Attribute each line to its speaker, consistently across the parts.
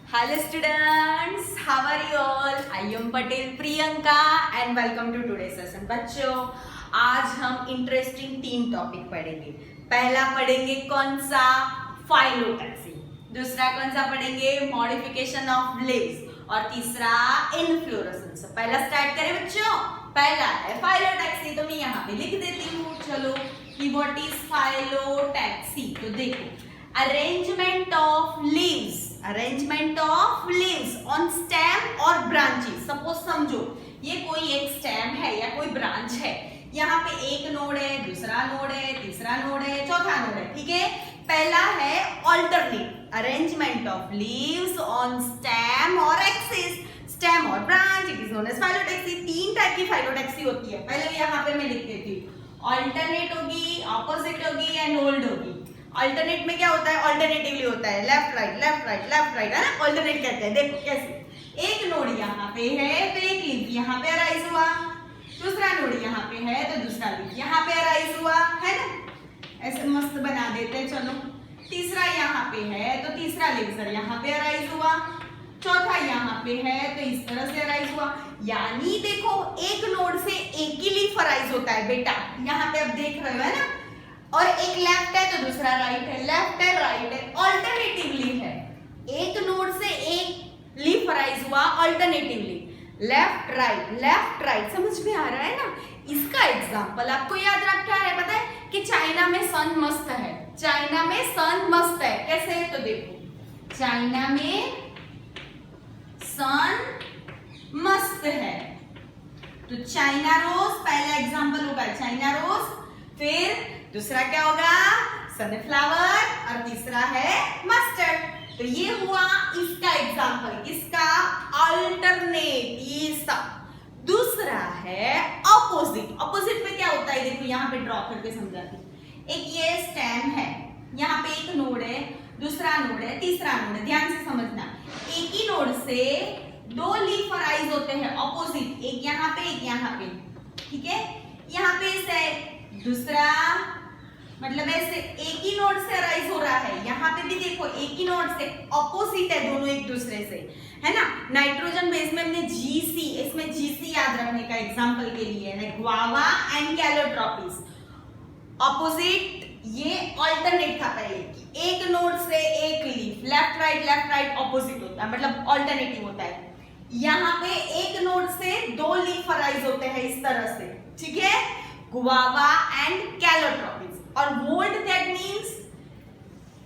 Speaker 1: Hello students, how are you all? I am Patel Priyanka and welcome to today's session. बच्चों, आज हम interesting 3 topic पढ़ेंगे। पहला पढ़ेंगे कौन सा? फाइलोटैक्सी। दूसरा कौन सा पढ़ेंगे? Modification of leaves. और तीसरा इनफ्लोरेसेंस। पहला स्टार्ट करें बच्चों। पहला है फाइलोटैक्सी, तो मैं यहाँ पे लिख देती हूँ। चलो कि व्हाट इज फाइलोटैक्सी। तो देखो, arrangement of leaves on stem और ब्रांचेस। सपोज समझो ये कोई एक स्टेम है या कोई ब्रांच है, यहाँ पे एक नोड है, दूसरा नोड है, तीसरा नोड है, चौथा नोड है। ठीक है, पहला है alternate arrangement of leaves on stem और एक्सिस। स्टेम और branch, it is known as phyllotaxy. 3 type की फाइलोटैक्सी होती है। पहले यहाँ पे मैं लिख देती हूँ, ऑल्टरनेट होगी, ऑपोजिट होगी एंड ओल्ड होगी। अल्टरनेट में क्या होता है? अल्टरनेटिवली होता है, left right left right left right, है ना? अल्टरनेट कहते हैं। देखो कैसे, एक नोड यहाँ पे है तो एक लीफ यहाँ पे अराइज हुआ, दूसरा नोड यहाँ पे है तो दूसरा लीफ यहाँ पे अराइज हुआ, है ना? ऐसे मस्त बना देते हैं। चलो, तीसरा यहाँ पे है तो तीसरा लीफ यहाँ पे अराइज हुआ, चौथा यहाँ पे है तो इस तरह से अराइज हुआ। यानी देखो, एक नोड से एक ही लीफ अराइज होता है बेटा, यहाँ पे अब देख रहे हो, है ना? और एक लेफ्ट है तो दूसरा राइट है, लेफ्ट है राइट है, ऑल्टरनेटिवली है। एक नोड से एक लीफ अराइज हुआ ऑल्टरनेटिवली, लेफ्ट राइट। समझ में आ रहा है ना? इसका एग्जांपल आपको याद रखना है। पता है कि चाइना में सन मस्त है, चाइना में सन मस्त है। कैसे? तो देखो, चाइना में सन मस्त है तो चाइना रोज पहला एग्जांपल होगा, चाइना रोज। फिर दूसरा क्या होगा? सनफ्लावर। और तीसरा है मस्टर्ड। तो ये हुआ इसका एग्जांपल, किसका? अल्टरनेट, ये सब। दूसरा है ऑपोजिट। ऑपोजिट में क्या होता है? देखो यहाँ पे ड्रॉ करके समझाती हूँ। एक ये स्टेम है, यहाँ पे एक नोड है, दूसरा नोड है, तीसरा नोड है। ध्यान से समझना, एक ही नोड से 2 लीफ अराइज होते हैं ऑपोजिट, एक यहाँ पे एक यहाँ पे। ठीक है, यहाँ पे से दूसरा, मतलब ऐसे एक ही नोड से अराइज हो रहा है। यहाँ पे भी देखो, एक ही नोड से ऑपोजिट है दोनों एक दूसरे से, है ना? नाइट्रोजन बेस में हमने जीसी, इसमें जीसी याद रखने का एग्जांपल के लिए है, ग्वावा एंड कैलोट्रोपिस। ऑपोजिट, ये ऑल्टरनेट था पहले, एक नोड से एक लीफ, लेफ्ट राइट ऑपोजिट होता है, मतलब ऑल्टरनेटिव होता है। यहाँ पे एक नोड से 2 लीफ अराइज होते हैं इस तरह से। ठीक है, गुआवा एंड कैलोट्रोपिस। और वोल्ट, दैट मींस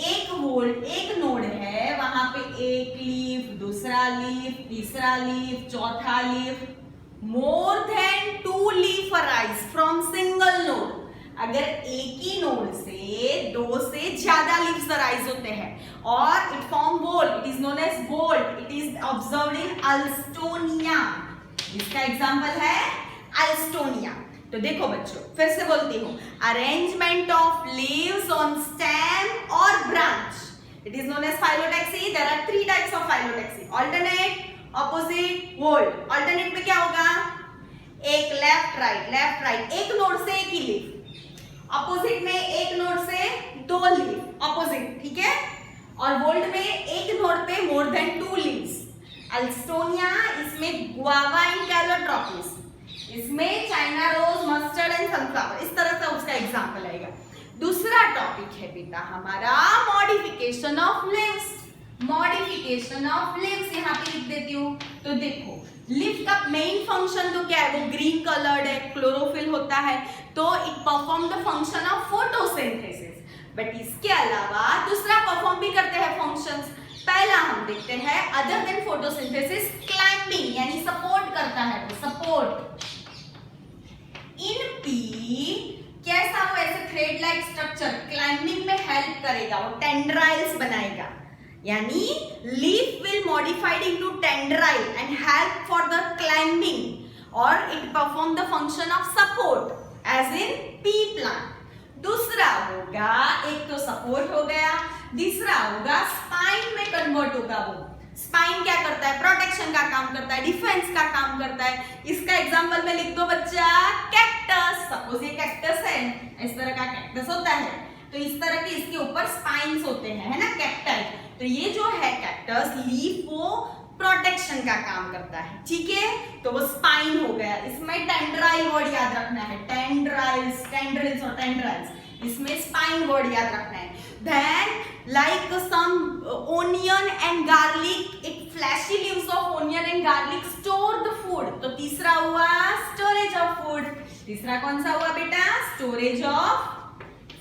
Speaker 1: एक नोड है, वहां पे एक लीफ, दूसरा लीफ, तीसरा लीफ, चौथा leaf, more than 2 leaf arise from single node. अगर एक ही नोड से 2 से ज्यादा लीव्स अराइज होते हैं और it form whorl, it is known as whorl. It is observed in Alstonia. इसका एग्जांपल है अल्स्टोनिया। तो देखो बच्चों, फिर से बोलती हूँ, arrangement of leaves on stem और branch, it is known as phyllotaxy. There are 3 types of phyllotaxy, alternate, opposite, whorl. Alternate में क्या होगा? एक लेफ्ट राइट, एक नोड से एक ही लीफ। ऑपोजिट में एक नोड से 2 लीफ, ऑपोजिट। ठीक है, और वोल्ट में एक नोड पे मोर देन 2 लीव्स। अल्स्टोनिया, इसमें गुआवा एंड कैलोट्रोपिस, इसमें China rose, mustard and sunflower. इस तरह से उसका एग्जांपल आएगा। दूसरा टॉपिक है बेटा हमारा modification of leaves. Modification of leaves यहाँ पे लिख देती हूँ। तो देखो, लीफ का मेन फंक्शन तो क्या है? वो ग्रीन कलर्ड है, क्लोरोफिल होता है, तो it perform the function of photosynthesis. But इसके अलावा दूसरा परफॉर्म भी करते हैं फंक्शंस। पहला हम देखते हैं, अदर देन फोटोसिंथेसिस, क्लाइंबिंग, यानी सपोर्ट करता है, वो सपोर्ट। इन पी कैसा? वो ऐसे थ्रेड लाइक स्ट्रक्चर, क्लाइंबिंग में हेल्प करेगा, वो टेंड्राइल्स बनाएगा। यानी leaf will modified into tendril and help for the climbing, और it perform the function of support as in pea plant. दूसरा होगा, एक तो सपोर्ट हो गया, दूसरा होगा स्पाइन में कन्वर्ट होगा। वो स्पाइन क्या करता है? प्रोटेक्शन का काम करता है, डिफेंस का काम करता है। इसका एग्जांपल में लिख दो बच्चा, कैक्टस। सपोज ये कैक्टस है, इस तरह का कैक्टस होता है, तो इस तरह के इसके ऊपर स्पाइन्स होते हैं, है ना, कैक्टाई। तो ये जो है कैक्टस लीफ वो प्रोटेक्शन का काम करता है, ठीक है। तो वो स्पाइन हो गया, इसमें टेंड्राइल वर्ड याद रखना है, टेंड्राइल्स, टेंड्रिल्स और टेंड्राइल्स, इसमें स्पाइन वर्ड याद रखना है। Then like some onion and garlic, it fleshy leaves of onion and garlic store the food। तो तीसरा हुआ storage of food। तीसरा कौन सा हुआ बेटा? storage of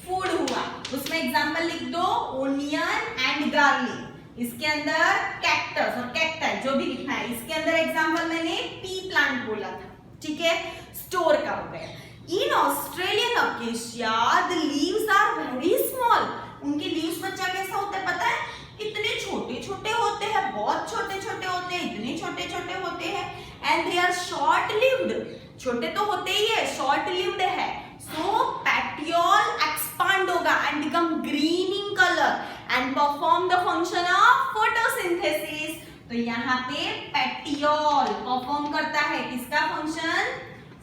Speaker 1: food हुआ। उसमें एग्जांपल लिख दो, onion and garlic। इसके अंदर कैक्टस और कैक्टाई जो भी लिखना है, इसके अंदर एग्जांपल मैंने पी प्लांट बोला था, ठीक है। स्टोर का हो गया। In Australian acacia the leaves are very small. उनके लीव्स बच्चा कैसा होता है पता है? इतने छोटे छोटे होते हैं, बहुत छोटे छोटे होते हैं, इतने छोटे छोटे होते हैं। And they are short lived, छोटे तो होते ही है, शॉर्ट लिव्ड है। सो पेटियोल एक्सपांड होगा and become green in colour and perform the function of photosynthesis. तो यहाँ पे पेटियोल परफॉर्म करता है किसका फंक्शन?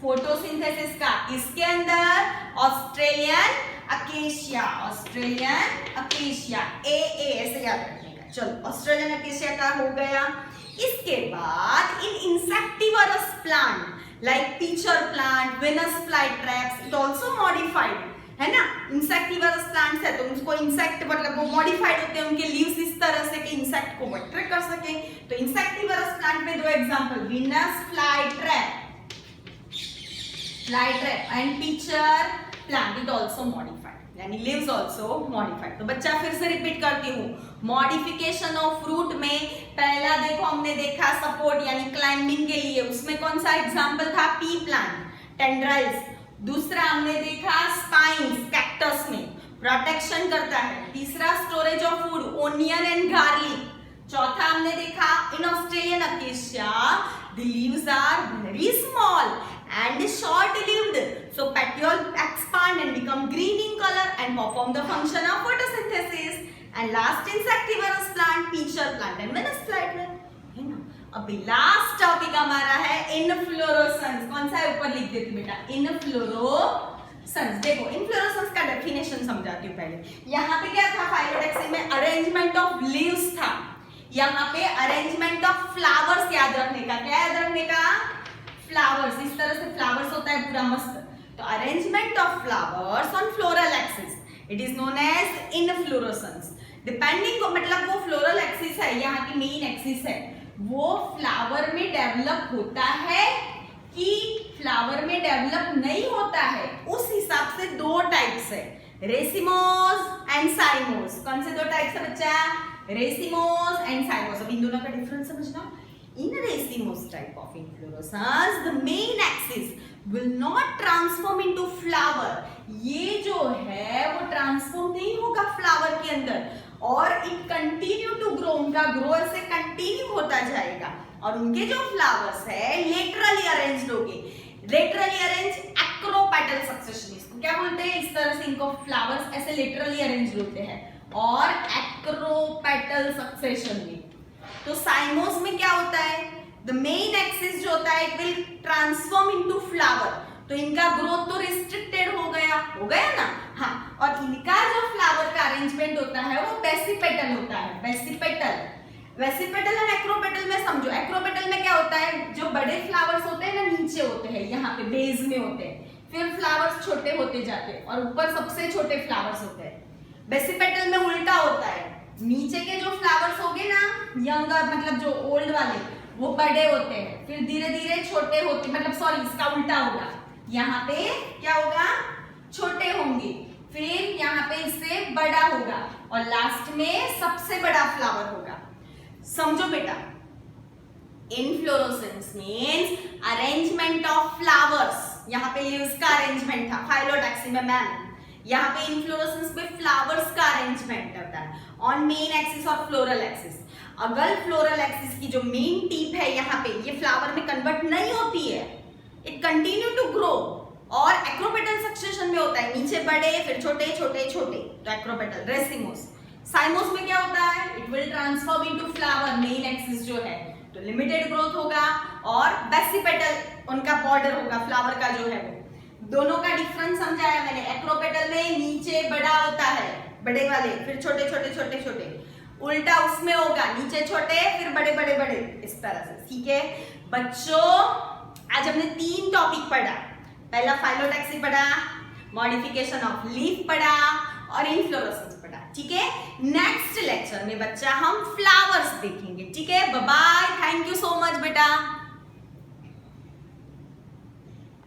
Speaker 1: फोटोसिंथेसिस का। इसके अंदर ऑस्ट्रेलियन अकेशिया, ऑस्ट्रेलियन अकेशिया, ए ऐसे याद रखने का। चलो ऑस्ट्रेलियन अकेशिया का हो गया। इसके बाद in insectivorous plant like pitcher plant, Venus flytraps, it also modified है ना। इंसेक्टिवरस प्लांट्स है तो उसको इंसेक्ट मतलब वो मॉडिफाइड होते हैं, उनके लीव्स इस तरह से कि इंसेक्ट को अट्रैक्ट कर सके। तो इंसेक्टिवरस प्लांट में दो example, Venus flytrap and pitcher plant, it also modified, यानी लीव्स आल्सो मॉडिफाइड। तो बच्चा फिर से रिपीट करती हूँ, मॉडिफिकेशन ऑफ फ्रूट में पहला देखो हमने देखा सपोर्ट यानी क्लाइंबिंग के लिए, उसमें कौन सा एग्जांपल था? Pea plant, tendrils. दूसरा हमने देखा स्पाइन्स, कैक्टस में प्रोटेक्शन करता है। तीसरा storage of food, onion and garlic. चौथा हमने देखा इन Australian acacia the leaves are very small and short lived, so petiole expand and become green in color and perform the function of photosynthesis। and last insectivorous plant, peacher plant and venus flytrap, है ना। अभी last topic हमारा है inflorescence. कौन सा है ऊपर लिख देती बेटा, इनफ्लोरोसेंस। देखो इनफ्लोरोसेंस का डेफिनेशन समझाती हूँ पहले। यहाँ पे क्या था? फाइलोडेक्सी में अरेंजमेंट ऑफ लीव्स था, यहाँ पे अरेंजमेंट ऑफ फ्लावर्स याद रखने का। क्या याद रखने का? फ्लावर्स। इस तरह से फ्लावर्स होता है पूरा मस्त। तो arrangement of flowers on floral axis, it is known as inflorescence. Depending मतलब वो फ्लोरल एक्सिस है, यहाँ की मेन एक्सिस है, वो फ्लावर में डेवलप होता है कि फ्लावर में डेवलप नहीं होता है, उस हिसाब से दो टाइप्स है, रेसिमोस एंड साइमोस। कौन से दो टाइप्स है बच्चा? Racemose and साइमोस। अब इन दोनों का डिफरेंस समझना। In racemose type of inflorescence, the main axis will not transform into flower। ये जो है वो ट्रांसफॉर्म नहीं होगा फ्लावर के अंदर, और इट कंटिन्यू टू ग्रो, उनका ग्रो ऐसे कंटिन्यू होता जाएगा, और उनके जो फ्लावर्स है लेटरली अरेंज्ड होंगे। लेटरली अरेंज एक्रोपेटल सक्सेशन, इसको क्या बोलते हैं? इस तरह से इनको फ्लावर्स ऐसे लेटरली अरेंज्ड होते हैं, और एक्रोपेटल सक्सेशन में। तो साइमोस में क्या होता है? द मेन एक्सिस जो होता है it will transform into flower, तो इनका ग्रोथ तो रिस्ट्रिक्टेड हो गया ना। हाँ, और इनका जो फ्लावर का अरेंजमेंट होता है वो बेसिपेटल होता है। वेसिपेटल एंड एक्रोपेटल में समझो। एक्रोपेटल में क्या होता है? जो बड़े फ्लावर्स होते हैं ना नीचे होते हैं, यहाँ पे बेस में होते हैं, फिर फ्लावर्स छोटे होते जाते हैं और ऊपर सबसे छोटे फ्लावर्स होते हैं। बेसिपेटल में उल्टा होता है, नीचे के जो फ्लावर्स होंगे ना यंगर मतलब जो ओल्ड वाले वो बड़े होते हैं, फिर धीरे धीरे छोटे होते, मतलब सॉरी इसका उल्टा होगा, यहाँ पे क्या होगा? छोटे होंगे, फिर यहाँ पे इससे बड़ा होगा, और लास्ट में सबसे बड़ा फ्लावर होगा। समझो बेटा, inflorescence means arrangement of flowers. यहाँ पे लीव्स का अरेंजमेंट था फाइलोडेक्सी में मैम, यहाँ पे इनफ्लोरेसेंस में फ्लावर्स का अरेंजमेंट होता है ऑन मेन एक्सिस और फ्लोरल एक्सिस। अगर फ्लोरल एक्सिस की जो मेन टिप है यहाँ पे ये फ्लावर में कन्वर्ट नहीं होती है, इट कंटिन्यू टू ग्रो, और एक्रोपेटल सक्सेशन में होता है, नीचे बड़े फिर छोटे छोटे छोटे, तो एक्रोपेटल। रेसिमोस। साइमोस में क्या होता है? It will transform into flower, main axis जो है, तो लिमिटेड ग्रोथ होगा, और बेसिपेटल उनका बॉर्डर होगा फ्लावर का जो है वो। दोनों का डिफरेंस समझाया मैंने। एक्रोपेटल में नीचे बड़ा होता है, बड़े वाले, फिर छोटे छोटे छोटे छोटे, उल्टा उसमें होगा, नीचे छोटे फिर बड़े बड़े बड़े, इस तरह से। ठीक है बच्चों, आज हमने 3 टॉपिक पढ़ा। पहला फाइलोटैक्सी पढ़ा, मॉडिफिकेशन ऑफ लीफ पढ़ा और इनफ्लोरेसेंस पढ़ा। ठीक है, नेक्स्ट लेक्चर में बच्चा हम फ्लावर्स देखेंगे। ठीक है, बाय बाय।